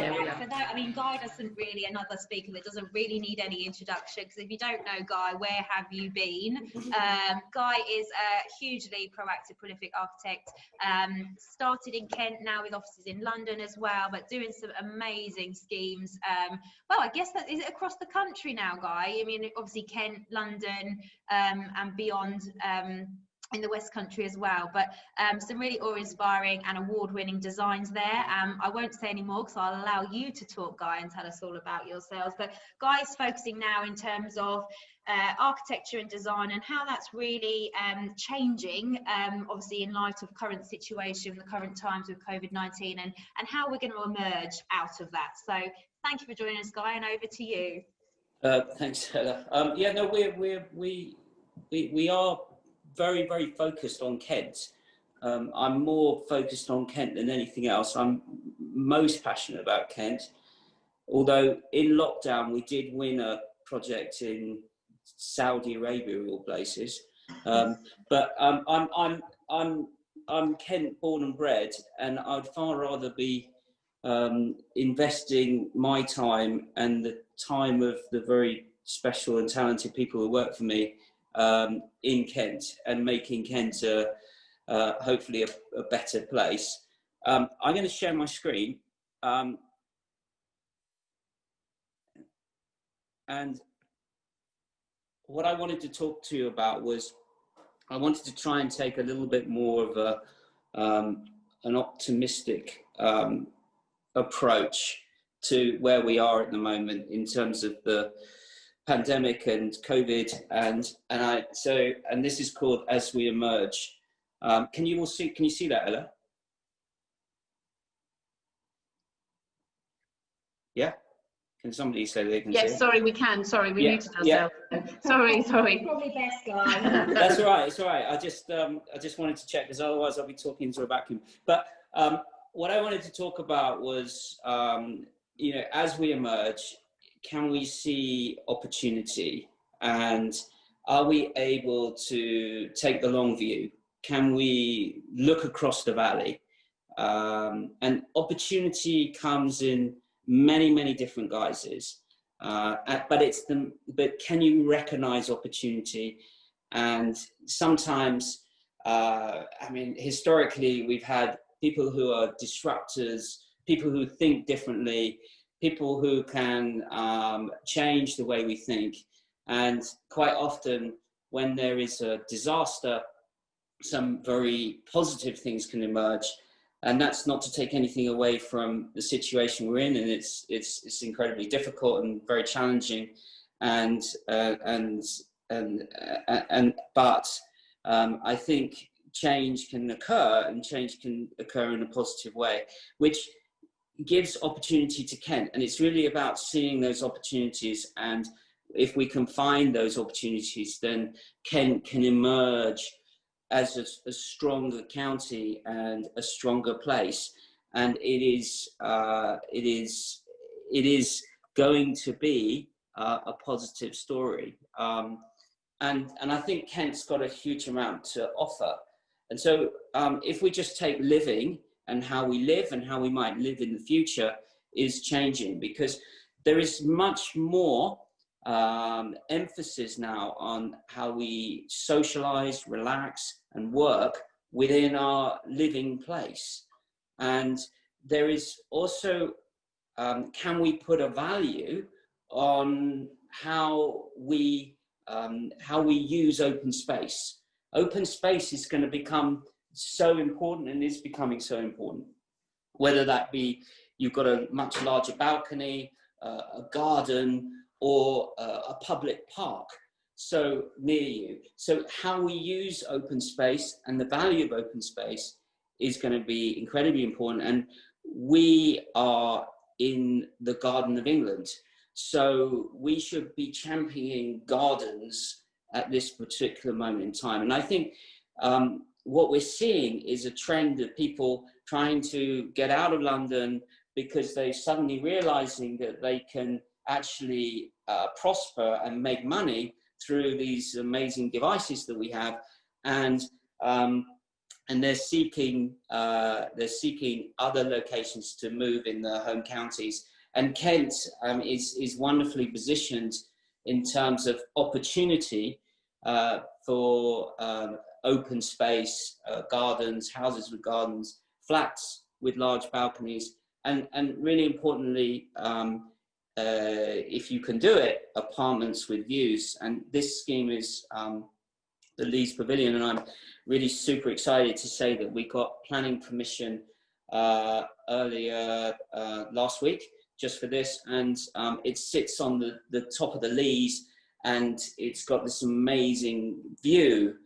Yeah, we for that, I mean, Guy doesn't really, another speaker that doesn't really need any introduction, because if you don't know Guy, where have you been? Guy is a hugely proactive, prolific architect, started in Kent, now with offices in London as well, but doing some amazing schemes. Well, I guess that, is it across the country now, Guy? I mean, obviously Kent, London, and beyond, in the West Country as well, but some really awe-inspiring and award-winning designs there. I won't say any more because I'll allow you to talk, Guy, and tell us all about yourselves. But Guy is focusing now in terms of architecture and design, and how that's really changing, obviously in light of current situation, the current times with COVID-19, and how we're going to emerge out of that. So thank you for joining us, Guy, and over to you. Thanks, Heather. Yeah, no, we are very, very focused on Kent. I'm more focused on Kent than anything else. I'm most passionate about Kent. Although in lockdown we did win a project in Saudi Arabia, of all places. But I'm Kent born and bred, and I'd far rather be investing my time and the time of the very special and talented people who work for me in Kent, and making Kent hopefully a better place. I'm going to share my screen, and what I wanted to talk to you about was, I wanted to try and take a little bit more of an optimistic approach to where we are at the moment in terms of the pandemic and COVID, and this is called As We Emerge. Can you see that, Ella? Yeah? Can somebody say they can see it? Yes, sorry, we can. Sorry, we muted ourselves. Yeah. Sorry. Probably best, Guy. That's all right. It's all right. I just wanted to check, because otherwise I'll be talking into a vacuum. But what I wanted to talk about was, you know, as we emerge, can we see opportunity, and are we able to take the long view? Can we look across the valley? And opportunity comes in many, many different guises, but can you recognize opportunity? And sometimes, I mean, historically, we've had people who are disruptors, people who think differently, people who can change the way we think. And quite often, when there is a disaster, some very positive things can emerge. And that's not to take anything away from the situation we're in, and it's incredibly difficult and very challenging, but I think change can occur, and change can occur in a positive way, which gives opportunity to Kent. And it's really about seeing those opportunities, and if we can find those opportunities, then Kent can emerge as a stronger county and a stronger place. And it is going to be a positive story. And I think Kent's got a huge amount to offer. And so if we just take living, and how we live and how we might live in the future is changing, because there is much more emphasis now on how we socialize, relax, and work within our living place. And there is also, can we put a value on how we use open space? Open space is going to become so important, and is becoming so important, whether that be you've got a much larger balcony, a garden, or a public park so near you. So how we use open space and the value of open space is going to be incredibly important. And we are in the Garden of England, so we should be championing gardens at this particular moment in time. And I think what we're seeing is a trend of people trying to get out of London because they're suddenly realizing that they can actually prosper and make money through these amazing devices that we have, and and they're seeking other locations to move in their home counties. And Kent is wonderfully positioned in terms of opportunity for open space, gardens, houses with gardens, flats with large balconies, and really importantly, if you can do it, apartments with views. And this scheme is the Leeds Pavilion, and I'm really super excited to say that we got planning permission earlier last week just for this, and it sits on the top of the Lees, and it's got this amazing view,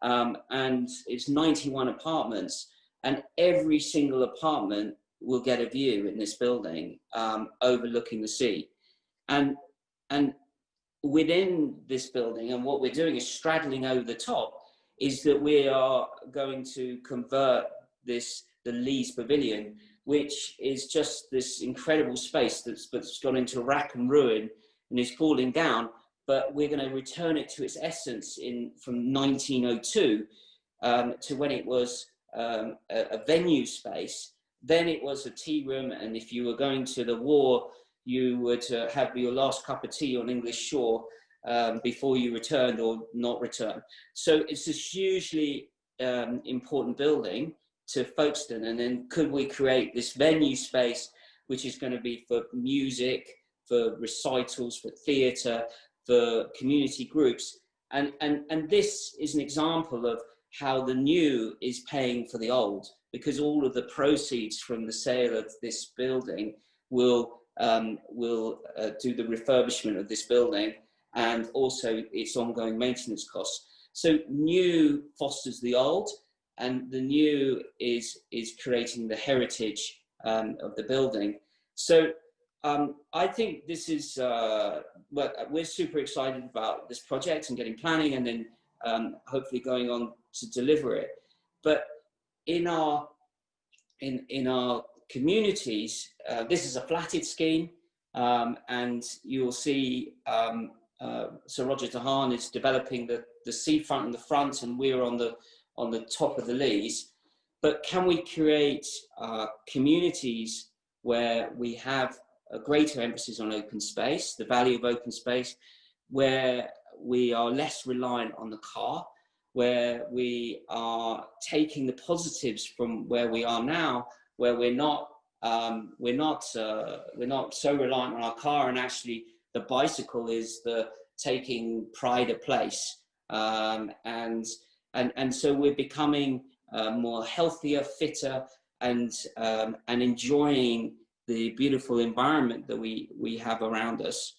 and it's 91 apartments, and every single apartment will get a view in this building overlooking the sea. And within this building, and what we're doing is straddling over the top, is that we are going to convert the Lees Pavilion, which is just this incredible space that's gone into rack and ruin and is falling down, but we're going to return it to its essence from 1902 to when it was a venue space. Then it was a tea room, and if you were going to the war, you would have your last cup of tea on English shore before you returned or not return. So it's this hugely important building to Folkestone. And then could we create this venue space, which is going to be for music, for recitals, for theatre, for community groups. And this is an example of how the new is paying for the old, because all of the proceeds from the sale of this building will do the refurbishment of this building and also its ongoing maintenance costs. So new fosters the old, and the new is creating the heritage of the building. So I think this is, we're super excited about this project and getting planning, and then hopefully going on to deliver it. But in our communities, this is a flatted scheme, and you'll see Sir Roger de Haan is developing the seafront in the front, and we're on the top of the Lees. But can we create communities where we have a greater emphasis on open space, the value of open space, where we are less reliant on the car, where we are taking the positives from where we are now, where we're not so reliant on our car, and actually the bicycle is taking pride of place, and so we're becoming more healthier, fitter, and enjoying the beautiful environment that we have around us.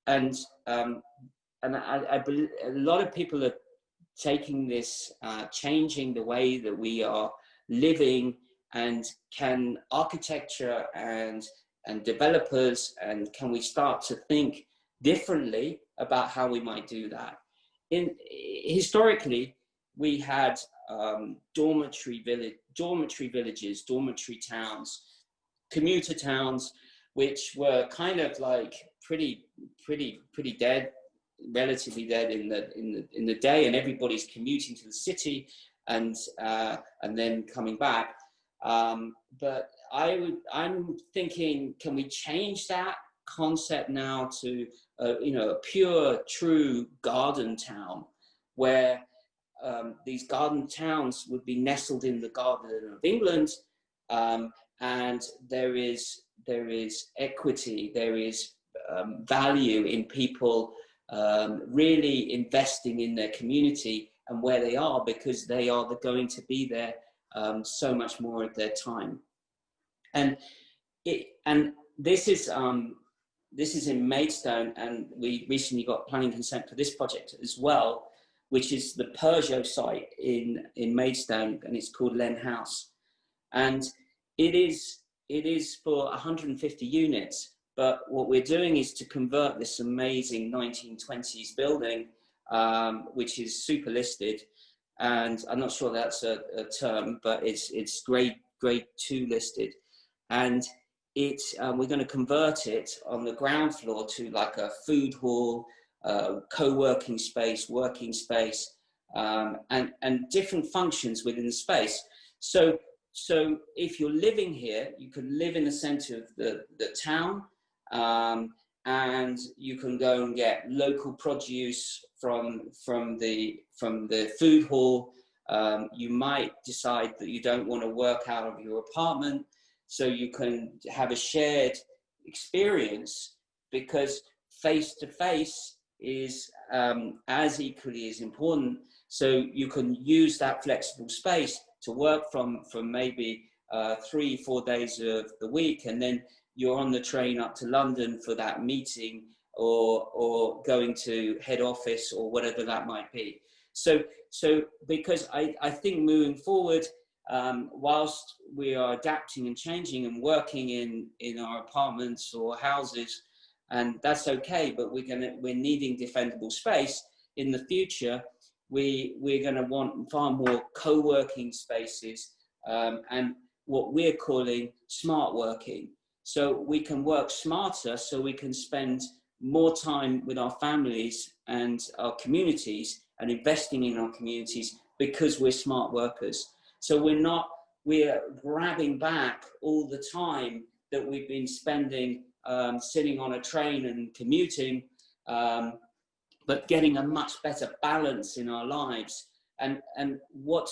And I believe a lot of people are taking this, changing the way that we are living, and can architecture and developers, and can we start to think differently about how we might do that? Historically, we had dormitory villages, dormitory towns, commuter towns, which were kind of like pretty dead, relatively dead in the day, and everybody's commuting to the city and then coming back. But I'm thinking, can we change that concept now to a pure, true garden town, where these garden towns would be nestled in the Garden of England, and there is equity, there is value in people really investing in their community and where they are, because they are going to be there so much more of their time. And this is in Maidstone, and we recently got planning consent for this project as well, which is the Peugeot site in Maidstone, and it's called Len House. And it is for 150 units, but what we're doing is to convert this amazing 1920s building, which is super listed, and I'm not sure that's a term, but it's grade 2 listed, and we're going to convert it on the ground floor to like a food hall, co-working space, working space, and different functions within the space. So if you're living here, you can live in the center of the town, and you can go and get local produce from the food hall. You might decide that you don't want to work out of your apartment, so you can have a shared experience, because face-to-face is as equally as important. So you can use that flexible space to work from maybe 3-4 days of the week, and then you're on the train up to London for that meeting, or going to head office, or whatever that might be. So because I think moving forward, whilst we are adapting and changing and working in our apartments or houses, and that's okay, but we're needing defendable space in the future. We're going to want far more co-working spaces, and what we're calling smart working. So we can work smarter, so we can spend more time with our families and our communities, and investing in our communities, because we're smart workers. So we're grabbing back all the time that we've been spending sitting on a train and commuting, but getting a much better balance in our lives. And what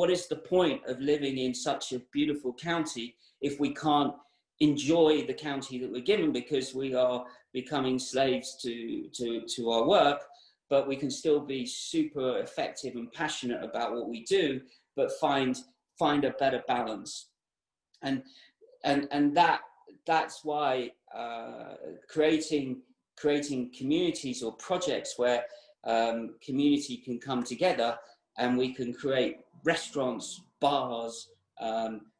is the point of living in such a beautiful county if we can't enjoy the county that we're given, because we are becoming slaves to our work? But we can still be super effective and passionate about what we do, but find a better balance. And that's why creating communities or projects where community can come together, and we can create restaurants, bars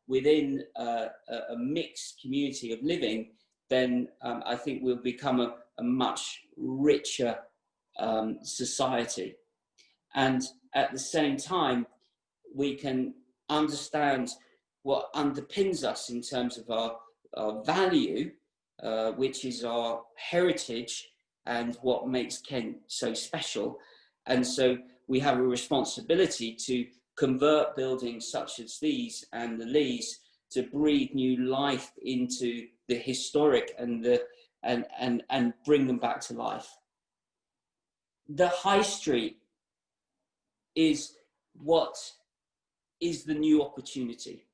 within a mixed community of living, then I think we'll become a much richer society. And at the same time, we can understand what underpins us in terms of our value, which is our heritage and what makes Kent so special. And so we have a responsibility to convert buildings such as these and the Leas to breathe new life into the historic and bring them back to life. The high street is what is the new opportunity.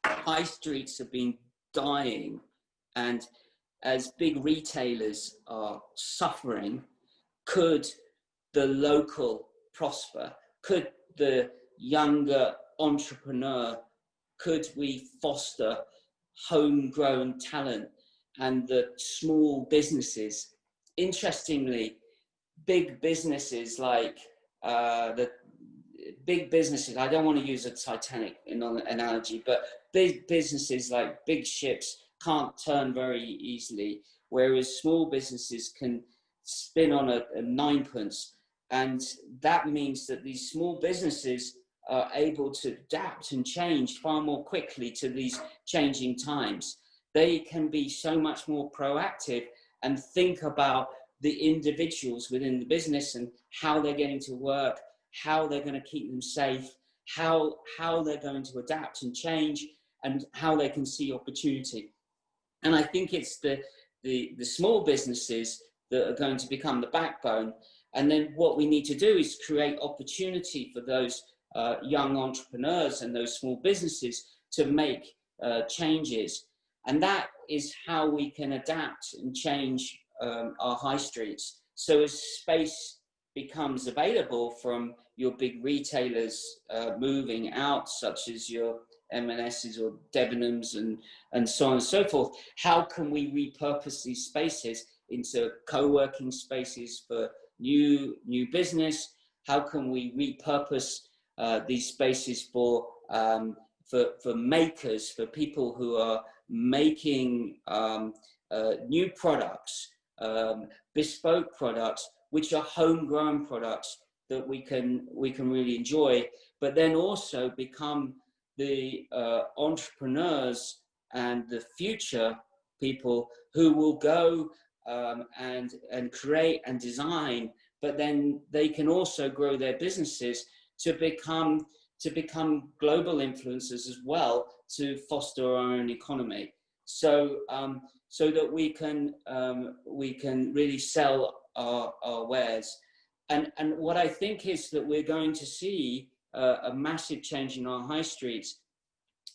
High streets have been dying, and as big retailers are suffering, could the local prosper? Could the younger entrepreneur, could we foster homegrown talent and the small businesses? Interestingly, big businesses like I don't want to use a Titanic analogy, but big businesses like big ships can't turn very easily, whereas small businesses can spin on a ninepence. And that means that these small businesses are able to adapt and change far more quickly to these changing times. They can be so much more proactive and think about the individuals within the business and how they're getting to work, how they're going to keep them safe, how they're going to adapt and change, and how they can see opportunity. And I think it's the small businesses that are going to become the backbone. And then what we need to do is create opportunity for those young entrepreneurs and those small businesses to make changes. And that is how we can adapt and change our high streets. So as space becomes available from your big retailers moving out, such as your M&S's or Debenhams and so on and so forth, how can we repurpose these spaces into co-working spaces for new business? How can we repurpose these spaces for makers, for people who are making new products, bespoke products, which are homegrown products that we can really enjoy, but then also become the entrepreneurs and the future people who will go and create and design but then they can also grow their businesses to become global influencers as well, to foster our own economy. So so that we can really sell our wares. And what I think is that we're going to see a massive change in our high streets,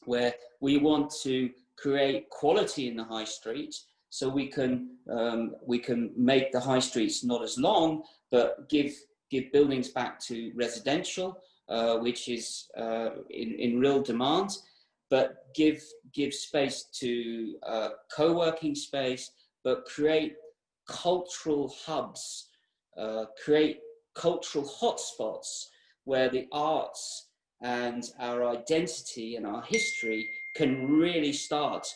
where we want to create quality in the high streets, so we can make the high streets not as long, but give buildings back to residential, which is in real demand, but give space to co-working space, but create cultural hubs, create cultural hotspots where the arts and our identity and our history can really start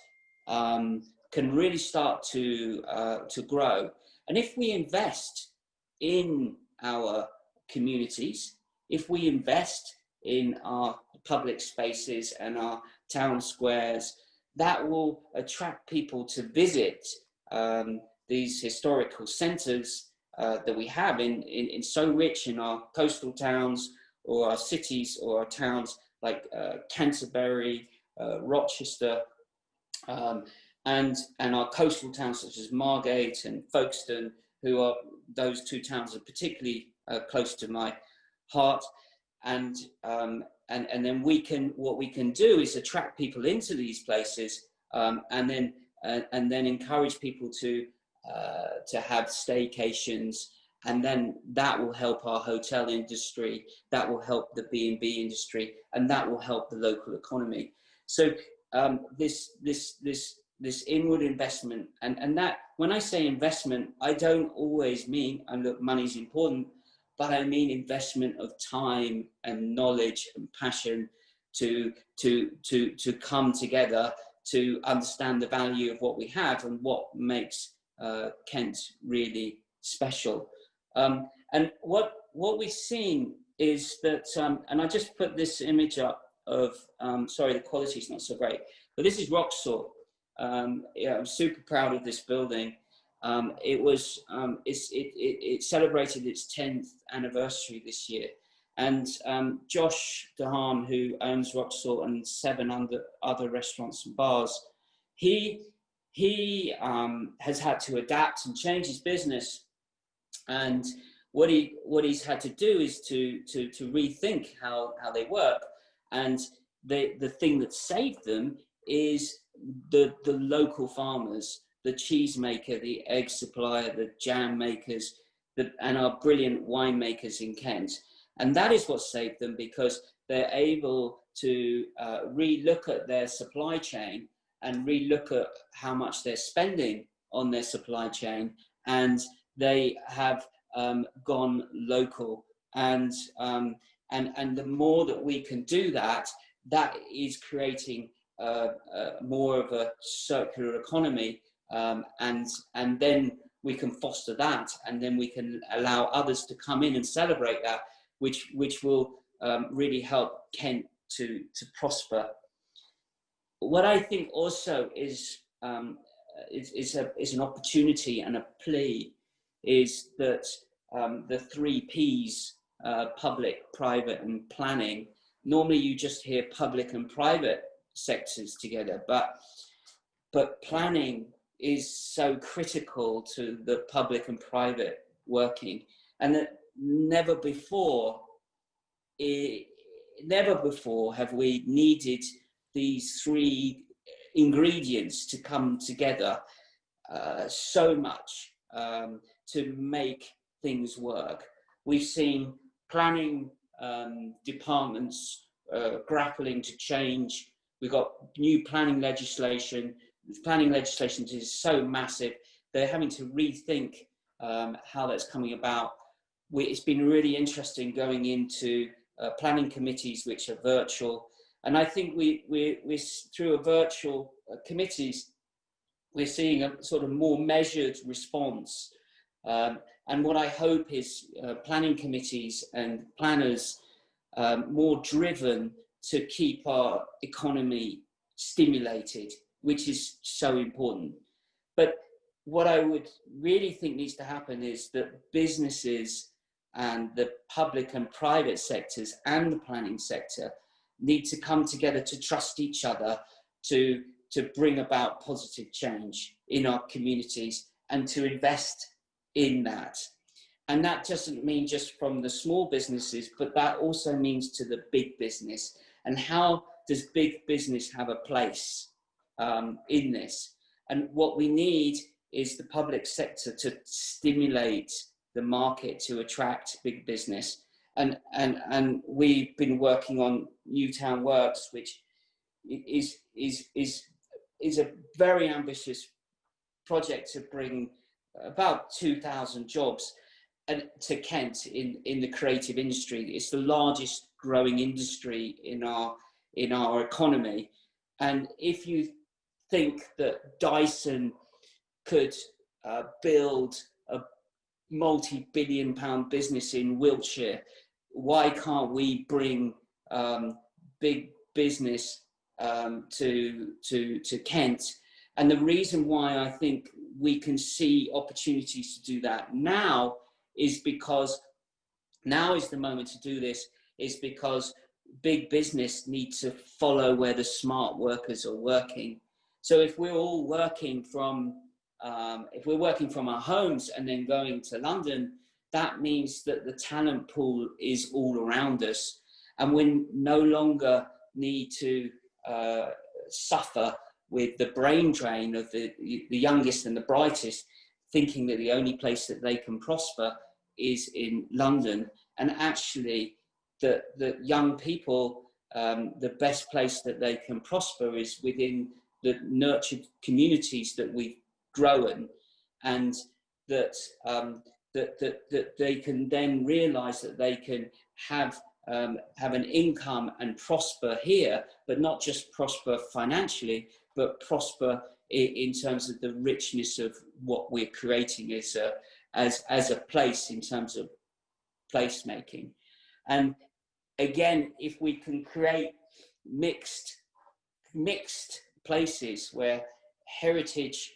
to grow. And if we invest in our communities, if we invest in our public spaces and our town squares, that will attract people to visit these historical centres that we have in so rich in our coastal towns, or our cities, or our towns like Canterbury, Rochester, and our coastal towns such as Margate and Folkestone, those two towns are particularly close to my heart. And then what we can do is attract people into these places, and then encourage people to have staycations, and then that will help our hotel industry, that will help the B&B industry, and that will help the local economy. So this inward investment, and that, when I say investment, I don't always mean, and look, money's important, but I mean investment of time and knowledge and passion to come together to understand the value of what we have and what makes Kent really special. And what we've seen is that, and I just put this image up of, sorry, the quality's not so great, but this is Roxor. Yeah, I'm super proud of this building. It celebrated its 10th anniversary this year, and Josh Dehan, who owns Roxor and 7 other restaurants and bars, he has had to adapt and change his business, and what he's had to do is to rethink how they work. And the thing that saved them is the local farmers, the cheese maker, the egg supplier, the jam makers, and our brilliant winemakers in Kent. And that is what saved them, because they're able to re-look at their supply chain and re-look at how much they're spending on their supply chain, and they have gone local. And the more that we can do that, that is creating more of a circular economy, and then we can foster that, and then we can allow others to come in and celebrate that, which will really help Kent to prosper. What I think also is an opportunity and a plea is that the 3 Ps, public, private, and planning. Normally, you just hear public and private sectors together, but planning is so critical to the public and private working, and that never before have we needed these 3 ingredients to come together so much to make things work. We've seen planning departments grappling to change. We've got new planning legislation. The planning legislation is so massive, they're having to rethink how that's coming about. It's been really interesting going into planning committees which are virtual, and I think we're through a virtual committees, we're seeing a sort of more measured response. And what I hope is planning committees and planners more driven to keep our economy stimulated, which is so important. But what I would really think needs to happen is that businesses and the public and private sectors and the planning sector need to come together to trust each other to bring about positive change in our communities and to invest in that. And that doesn't mean just from the small businesses, but that also means to the big business. And how does big business have a place in this? And what we need is the public sector to stimulate the market to attract big business. And we've been working on Newtown Works, which is a very ambitious project to bring about 2,000 jobs to Kent in the creative industry. It's the largest growing industry in our economy. And if you think that Dyson could build a multi-billion-pound business in Wiltshire, why can't we bring big business to Kent? And the reason why I think we can see opportunities to do that now is because now is the moment to do this, is because big business needs to follow where the smart workers are working. So if we're all working from our homes and then going to London, that means that the talent pool is all around us, and we no longer need to suffer with the brain drain of the youngest and the brightest, thinking that the only place that they can prosper is in London. And actually, the young people, the best place that they can prosper is within the nurtured communities that we've grown, and that they can then realise that they can have an income and prosper here, but not just prosper financially, but prosper in terms of the richness of what we're creating as a place in terms of placemaking. And again, if we can create mixed places where heritage,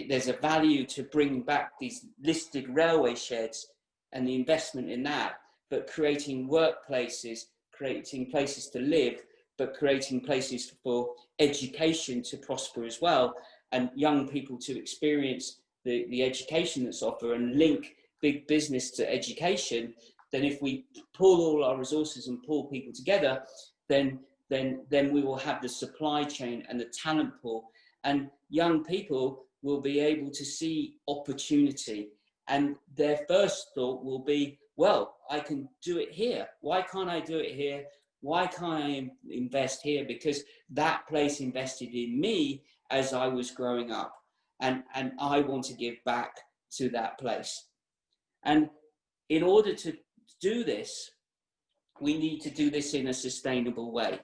there's a value to bring back these listed railway sheds and the investment in that, but creating workplaces, creating places to live, but creating places for education to prosper as well, and young people to experience the education that's offered and link big business to education. Then if we pull all our resources and pull people together, then we will have the supply chain and the talent pool, and young people will be able to see opportunity, and their first thought will be, well, I can do it here. Why can't I do it here? Why can't I invest here? Because that place invested in me as I was growing up, and I want to give back to that place. And in order to do this, we need to do this in a sustainable way.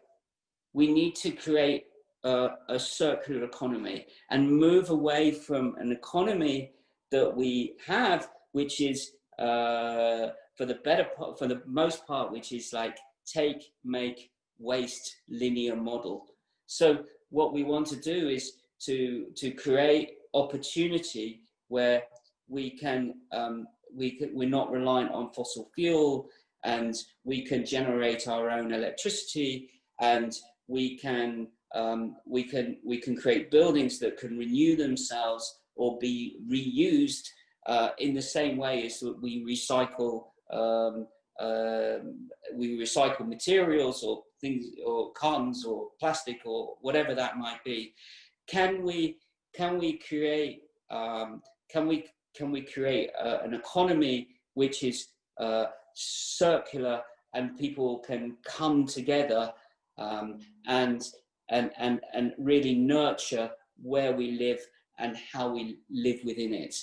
We need to create a circular economy and move away from an economy that we have, which is for the most part, which is like take, make, waste linear model. So what we want to do is to create opportunity where we're not reliant on fossil fuel, and we can generate our own electricity, and we can create buildings that can renew themselves or be reused in the same way as that we recycle materials or things, or cartons or plastic or whatever that might be. Can we create an economy which is circular, and people can come together and really nurture where we live and how we live within it.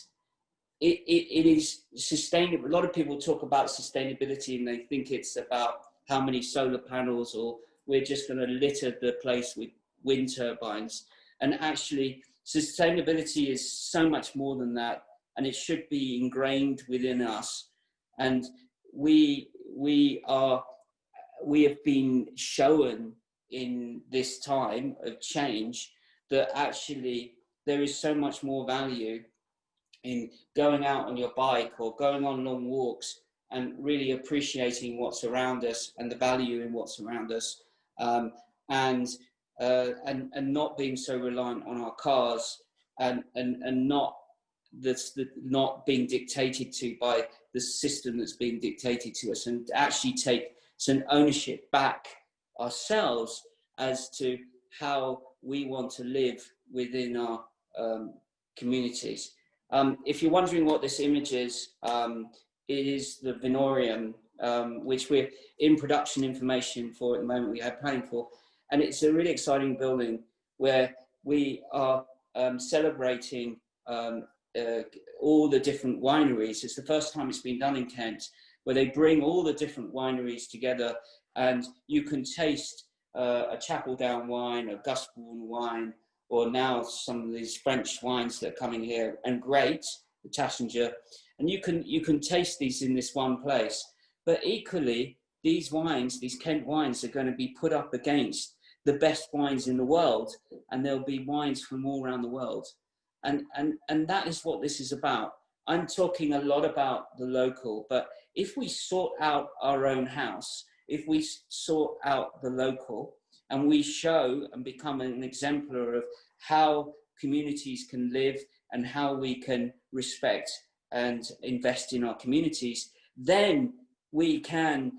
It is sustainable. A lot of people talk about sustainability and they think it's about how many solar panels, or we're just going to litter the place with wind turbines. And actually, sustainability is so much more than that, and it should be ingrained within us. And we have been shown in this time of change that actually there is so much more value in going out on your bike or going on long walks and really appreciating what's around us and the value in what's around us, and not being so reliant on our cars, and not not being dictated to by the system that's being dictated to us, and actually take some ownership back ourselves as to how we want to live within our communities. If you're wondering what this image is, it is the Venorium, which we're in production information for at the moment, we have planning for. And it's a really exciting building where we are celebrating all the different wineries. It's the first time it's been done in Kent, where they bring all the different wineries together, and you can taste a Chapel Down wine, a Gusbourne wine, or now some of these French wines that are coming here, and great, the Tassinger, and you can taste these in this one place. But equally, these wines, these Kent wines, are going to be put up against the best wines in the world, and there'll be wines from all around the world. And that is what this is about. I'm talking a lot about the local, but if we sort out our own house, if we sort out the local, and we show and become an exemplar of how communities can live and how we can respect and invest in our communities, then we can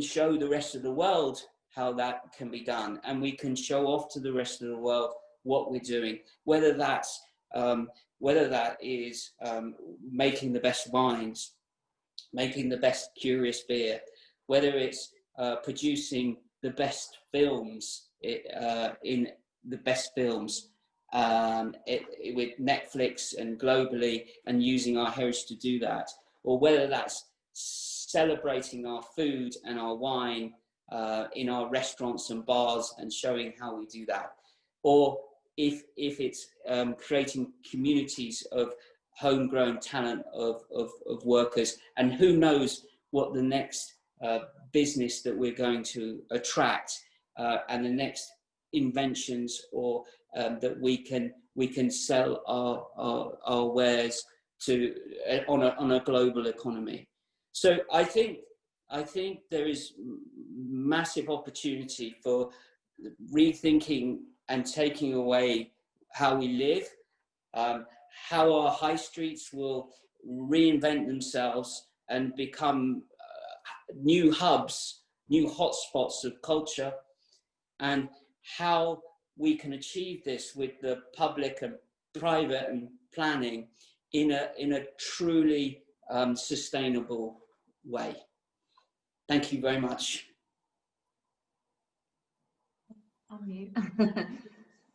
show the rest of the world how that can be done, and we can show off to the rest of the world what we're doing, whether that is making the best wines, making the best curious beer, whether it's producing the best films in the best films with Netflix and globally, and using our heritage to do that, or whether that's celebrating our food and our wine in our restaurants and bars and showing how we do that, or if it's creating communities of homegrown talent of workers, and who knows what the next business that we're going to attract and the next inventions, or that we can sell our wares to on a global economy. So I think there is massive opportunity for rethinking and taking away how we live, how our high streets will reinvent themselves and become new hubs, new hotspots of culture, and how we can achieve this with the public and private and planning in a truly sustainable way. Thank you very much.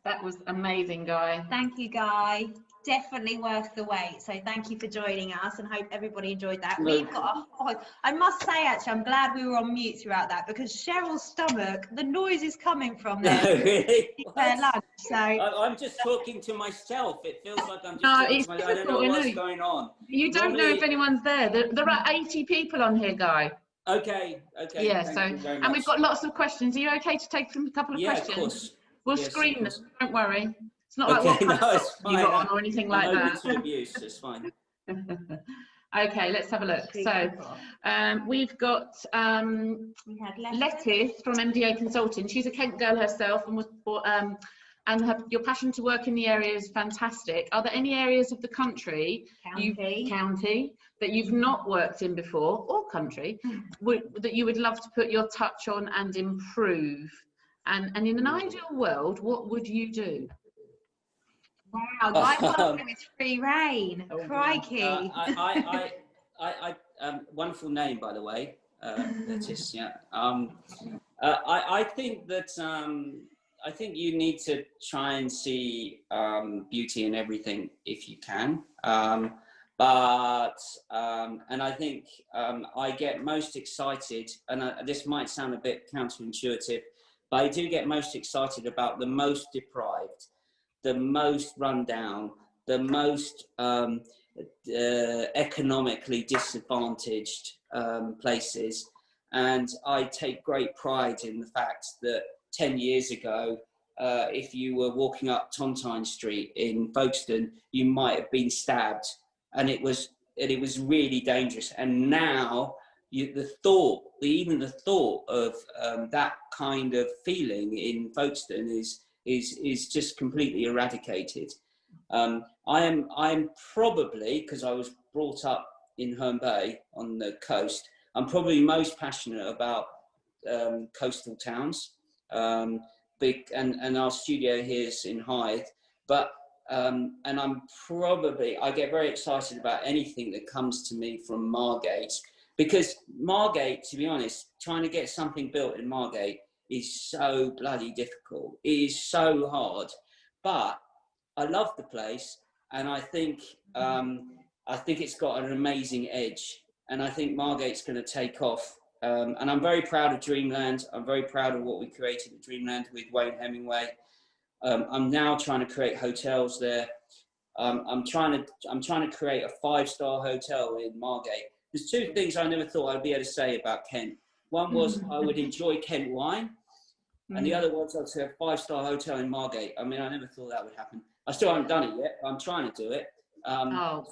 That was amazing, Guy. Thank you, Guy. Definitely worth the wait. So thank you for joining us, and hope everybody enjoyed that. We've got I must say, actually, I'm glad we were on mute throughout that, because Cheryl's stomach, the noise is coming from there. No, really? Lunch, so I'm just talking to myself. It feels like I'm just talking to myself. I don't know what's going on. You don't know if anyone's there. There are 80 people on here, Guy. Okay. Yeah, and we've got lots of questions. Are you okay to take a couple of questions? Yeah, of course. We'll screen them, don't worry. It's not like what kind of you got on or anything like that. Open to abuse, it's fine. Okay, let's have a look. So we've got Lettice from MDA Consulting. She's a Kent girl herself, and your passion to work in the area is fantastic. Are there any areas of the country, county that you've not worked in before, or country, that you would love to put your touch on and improve? And in an ideal world, what would you do? Wow, Guy welcome is free reign. Crikey. Wonderful name, by the way. Lettice, yeah. I think that I think you need to try and see beauty in everything if you can. And I think I get most excited, and this might sound a bit counterintuitive, but I do get most excited about the most deprived, the most run down, the most economically disadvantaged places. And I take great pride in the fact that 10 years ago, if you were walking up Tontine Street in Folkestone, you might have been stabbed. And it was it was really dangerous. And now even the thought of that kind of feeling in Folkestone is just completely eradicated. I'm probably, because I was brought up in Herne Bay on the coast, I'm probably most passionate about coastal towns. And our studio here is in Hythe, but and I get very excited about anything that comes to me from Margate, because Margate, to be honest, trying to get something built in Margate is so bloody difficult. It is so hard, but I love the place, and I think it's got an amazing edge, and I think Margate's going to take off. And I'm very proud of Dreamland. I'm very proud of what we created at Dreamland with Wayne Hemingway. I'm now trying to create hotels there. I'm trying to create a 5-star hotel in Margate. There's 2 things I never thought I'd be able to say about Kent. One was I would enjoy Kent wine, and the other was I'd say a 5-star hotel in Margate. I mean, I never thought that would happen. I still haven't done it yet, but I'm trying to do it.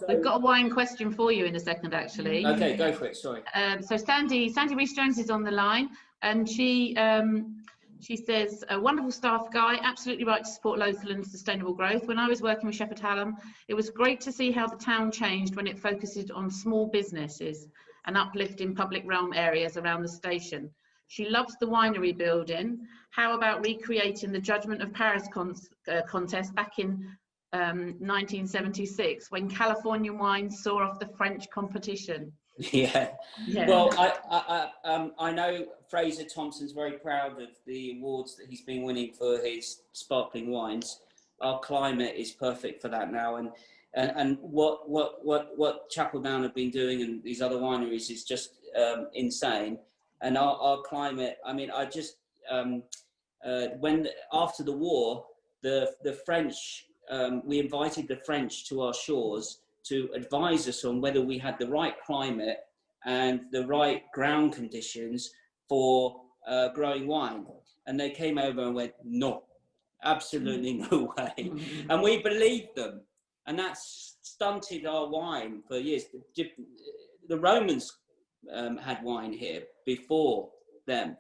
We've got a wine question for you in a second, actually. Okay, go for it. Sorry. So Sandy Rees-Jones is on the line, and she says, a wonderful staff, Guy, absolutely right to support local and sustainable growth. When I was working with Shepherd Hallam, it was great to see how the town changed when it focused on small businesses and uplifting public realm areas around the station. She loves the winery building. How about recreating the Judgment of Paris contest back in 1976, when California wines saw off the French competition? Yeah. Well, I know Fraser Thompson's very proud of the awards that he's been winning for his sparkling wines. Our climate is perfect for that now, and what Chapel Down have been doing and these other wineries is just insane. And our climate, I mean, I just when after the war, the French, we invited the French to our shores to advise us on whether we had the right climate and the right ground conditions for growing wine. And they came over and went, no, absolutely no way. And we believed them. And that stunted our wine for years. The Romans had wine here before them.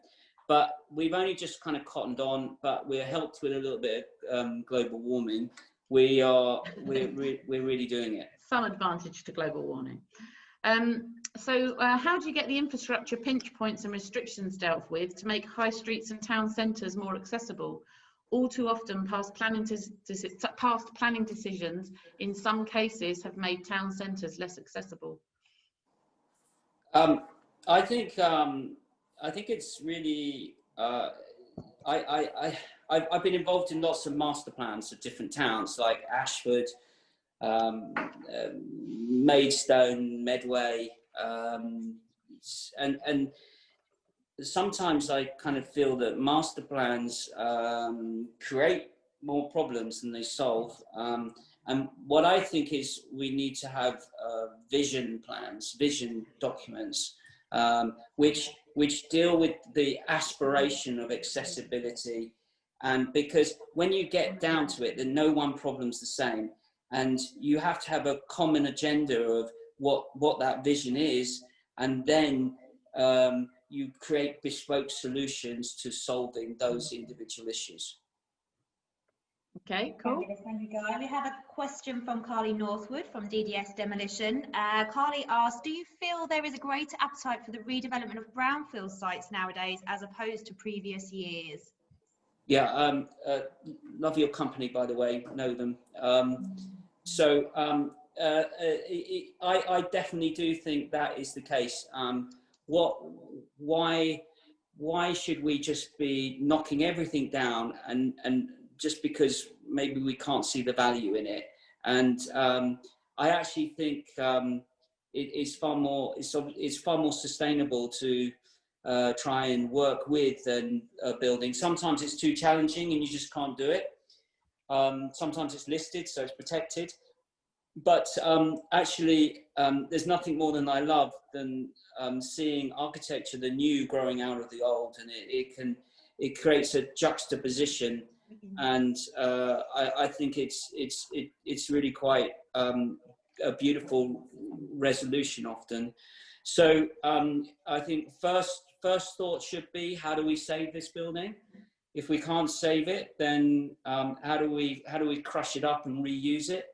But we've only just kind of cottoned on, but we're helped with a little bit of global warming. We're really doing it. Some advantage to global warming. So how do you get the infrastructure pinch points and restrictions dealt with to make high streets and town centres more accessible? All too often, past planning decisions in some cases have made town centres less accessible. I think it's really. I've been involved in lots of master plans of different towns like Ashford, Maidstone, Medway, and sometimes I kind of feel that master plans create more problems than they solve. And what I think is we need to have vision plans, vision documents, which deal with the aspiration of accessibility. And because when you get down to it, then no one problem's the same. And you have to have a common agenda of what that vision is. And then you create bespoke solutions to solving those individual issues. Okay, cool. Thank you, Guy. We have a question from Carly Northwood from DDS Demolition. Carly asks, do you feel there is a greater appetite for the redevelopment of brownfield sites nowadays as opposed to previous years? Yeah, love your company, by the way, know them. I definitely do think that is the case. Why should we just be knocking everything down and just because maybe we can't see the value in it? And I actually think it's far more sustainable to try and work with a building. Sometimes it's too challenging and you just can't do it. Sometimes it's listed, so it's protected. But actually, there's nothing more than I love than seeing architecture, the new growing out of the old, and it creates a juxtaposition. And I think it's really quite a beautiful resolution often. So I think first thought should be, how do we save this building? If we can't save it, then how do we crush it up and reuse it?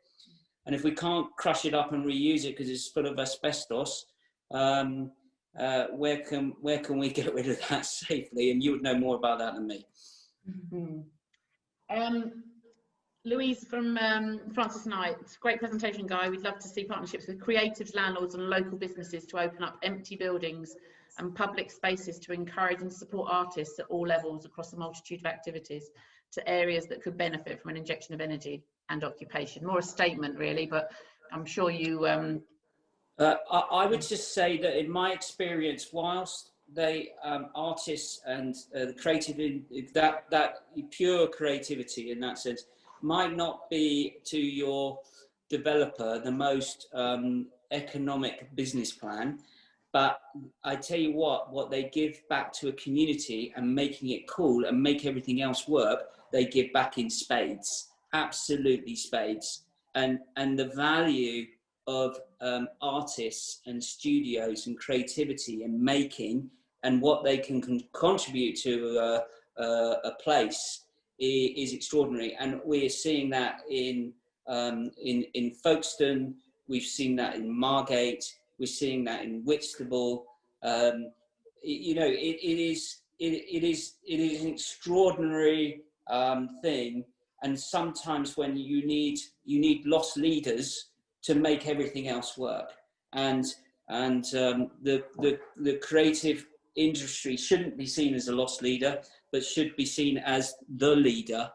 And if we can't crush it up and reuse it because it's full of asbestos, where can we get rid of that safely? And you would know more about that than me. Mm-hmm. Louise from Francis Knight, great presentation, Guy. We'd love to see partnerships with creatives, landlords and local businesses to open up empty buildings and public spaces to encourage and support artists at all levels across a multitude of activities to areas that could benefit from an injection of energy and occupation. More a statement really, but I'm sure you... I would just say that in my experience, whilst they artists and the creative, that pure creativity in that sense might not be to your developer the most economic business plan, but I tell you what they give back to a community and making it cool and make everything else work, they give back in spades, absolutely spades. And the value of artists and studios and creativity and making and what they can contribute to a place is extraordinary. And we are seeing that in Folkestone, we've seen that in Margate, we're seeing that in Whitstable. You know, it is an extraordinary thing. And sometimes when you need lost leaders to make everything else work. And the creative industry shouldn't be seen as a lost leader, but should be seen as the leader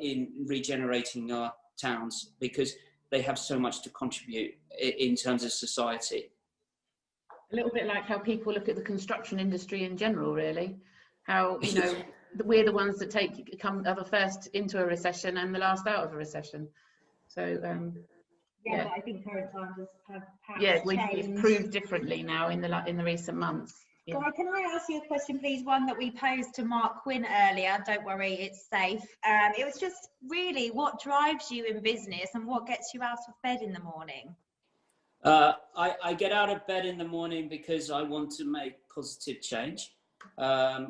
in regenerating our towns, because they have so much to contribute in terms of society. A little bit like how people look at the construction industry in general, really. How, you know, we're the ones that are the first into a recession and the last out of a recession. So, yeah, but I think current times have we've proved differently now in the recent months. Yeah. Guy, can I ask you a question, please? One that we posed to Mark Quinn earlier. Don't worry, it's safe. It was just really what drives you in business and what gets you out of bed in the morning? I get out of bed in the morning because I want to make positive change. I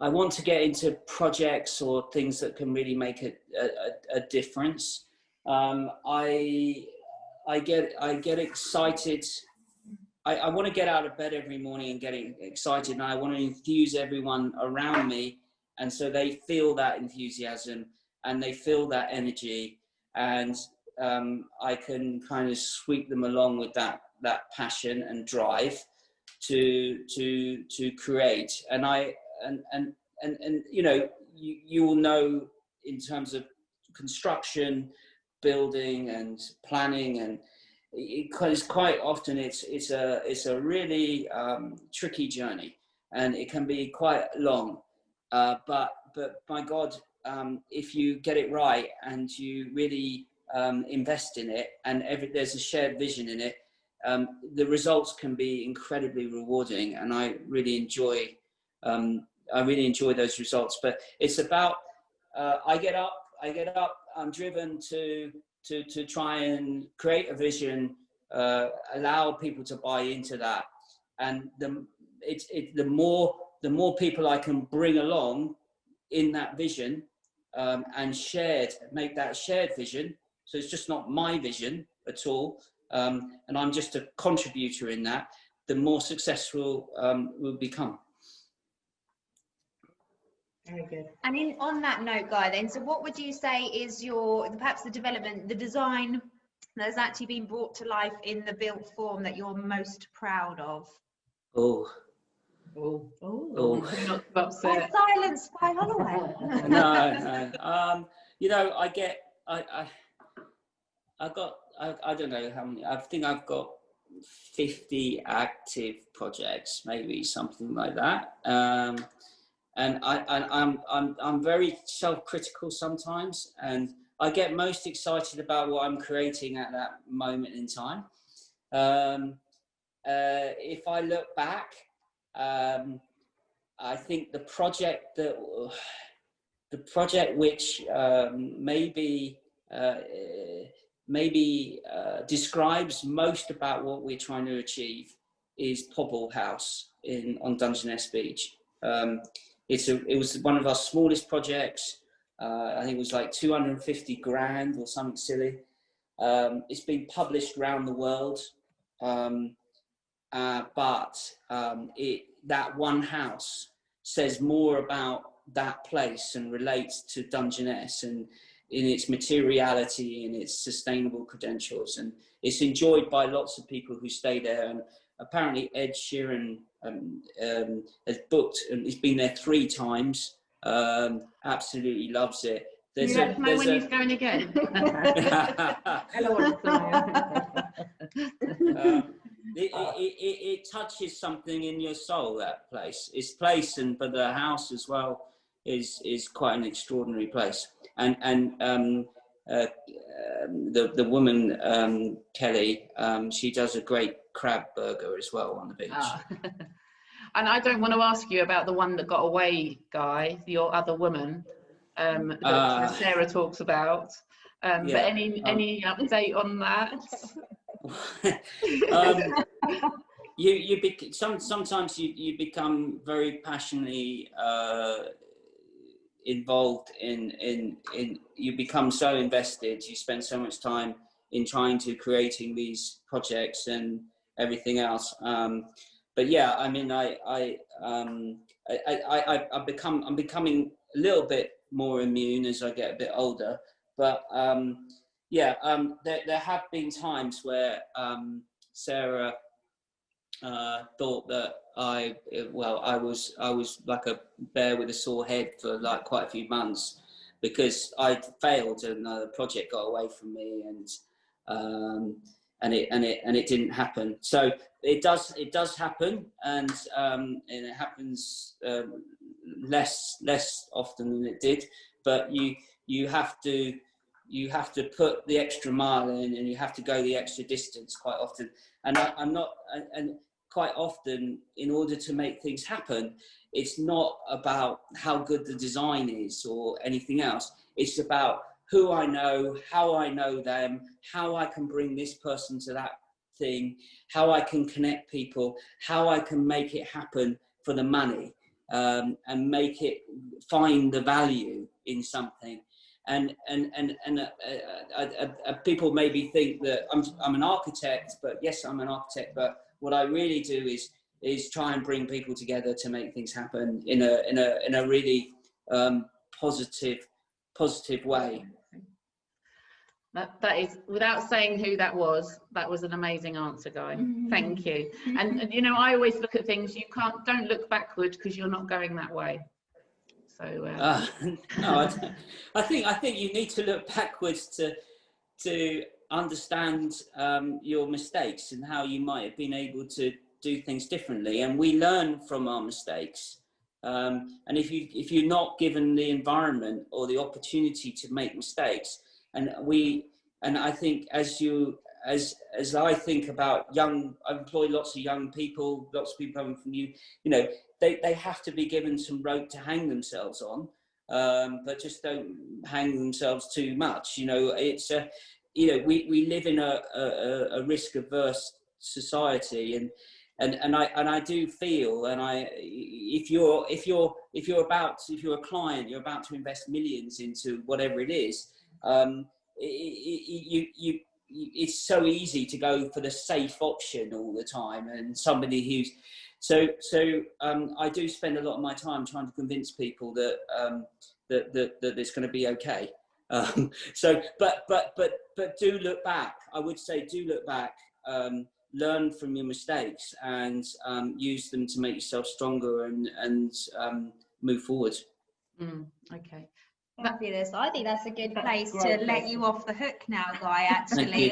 want to get into projects or things that can really make a difference. I get excited. I want to get out of bed every morning and get excited, and I want to infuse everyone around me, and so they feel that enthusiasm and they feel that energy, and I can kind of sweep them along with that passion and drive to create. And you know, you will know in terms of construction, building and planning, and because quite often it's a really tricky journey, and it can be quite long, but my God, if you get it right and you really invest in it, and there's a shared vision in it, the results can be incredibly rewarding, and I really enjoy those results. But it's about I get up, I'm driven to try and create a vision, allow people to buy into that, and the more people I can bring along in that vision, and make that shared vision, so it's just not my vision at all, and I'm just a contributor in that, the more successful we'll become. Very good. And on that note, Guy, then, so what would you say is perhaps the development, the design that has actually been brought to life in the built form that you're most proud of? Oh. Not upset. Silence by Holloway. No. You know, I don't know how many. I think I've got 50 active projects, maybe something like that. And I'm very self-critical sometimes, and I get most excited about what I'm creating at that moment in time. If I look back, I think the project the project which maybe describes most about what we're trying to achieve is Pobble House on Dungeness Beach. It was one of our smallest projects. I think it was like 250 grand or something silly. It's been published around the world, but that one house says more about that place and relates to Dungeness and in its materiality and its sustainable credentials, and it's enjoyed by lots of people who stay there. And apparently Ed Sheeran has booked, and he's been there 3 times. Absolutely loves it. Can you let us know when he's going again? It touches something in your soul, that place. Its place, but the house as well is quite an extraordinary place. And the woman Kelly, she does a great crab burger as well on the beach. And I don't want to ask you about the one that got away, Guy, your other woman that Sarah talks about. But any update on that? Sometimes you become very passionately involved in you become so invested, you spend so much time in trying to creating these projects and everything else. But yeah, I mean, I'm becoming a little bit more immune as I get a bit older. But there have been times where Sarah thought that I was like a bear with a sore head for like quite a few months because I'd failed and the project got away from me, and it didn't happen. So it does happen, and it happens less often than it did. But you have to put the extra mile in, and you have to go the extra distance quite often. And and quite often, in order to make things happen, it's not about how good the design is or anything else. It's about who I know, how I know them, how I can bring this person to that thing, how I can connect people, how I can make it happen for the money, and make it find the value in something. And people maybe think that I'm an architect, but yes, I'm an architect. But what I really do is try and bring people together to make things happen in a really positive way. That is, without saying who that was an amazing answer, Guy. Thank you. And you know, I always look at things. Don't look backward because you're not going that way. So no, I think you need to look backwards to understand your mistakes and how you might have been able to do things differently. And we learn from our mistakes. And if you're not given the environment or the opportunity to make mistakes, and I think as I think about I employ lots of young people, lots of people coming from you know, they have to be given some rope to hang themselves on, but just don't hang themselves too much. You know, it's you know, we live in a risk averse society, and I do feel, and if you're a client, you're about to invest millions into whatever it is, it's so easy to go for the safe option all the time, and somebody who's so I do spend a lot of my time trying to convince people that it's going to be okay. But do look back. I would say do look back, learn from your mistakes, and use them to make yourself stronger and move forward. Okay. Fabulous. I think that's a good place to let you off the hook now, Guy, actually.